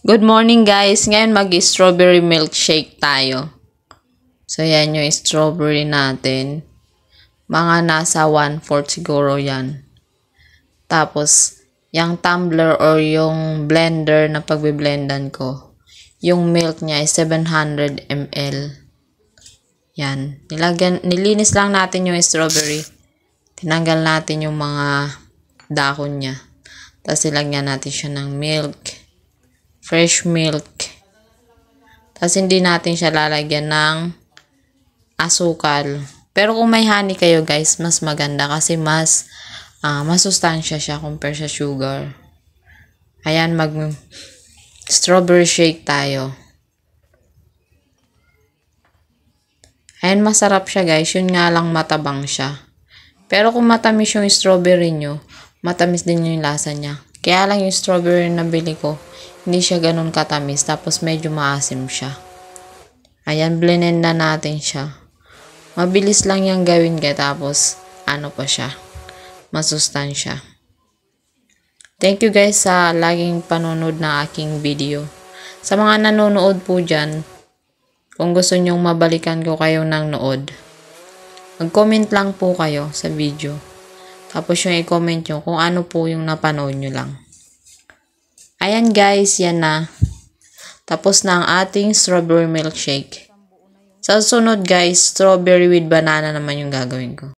Good morning guys! Ngayon mag-strawberry milkshake tayo. So yan yung strawberry natin. Mga nasa 1/4 siguro yan. Tapos, yung tumbler or yung blender na pagbiblendan ko, yung milk niya is 700 ml. Yan. Nilinis lang natin yung strawberry. Tinanggal natin yung mga dahon niya. Tapos ilagyan natin siya ng milk. Fresh milk. Tapos hindi natin siya lalagyan ng asukal. Pero kung may honey kayo guys, mas maganda kasi mas masustansya siya compare sa sugar. Ayan, strawberry shake tayo. Ayan, masarap siya guys. Yun nga lang matabang siya. Pero kung matamis yung strawberry nyo, matamis din yung lasa niya. Kaya lang yung strawberry na bili ko, hindi siya ganun katamis. Tapos medyo maasim siya. Ayan, blend na natin siya. Mabilis lang yung gawin kaya tapos ano pa siya. Masustansya. Thank you guys sa laging panonood ng aking video. Sa mga nanonood po dyan, kung gusto nyong mabalikan ko kayo ng nood, mag-comment lang po kayo sa video. Tapos yung i-comment nyo kung ano po yung napanood nyo lang. Ayan guys, yan na. Tapos na ang ating strawberry milkshake. Sa sunod guys, strawberry with banana naman yung gagawin ko.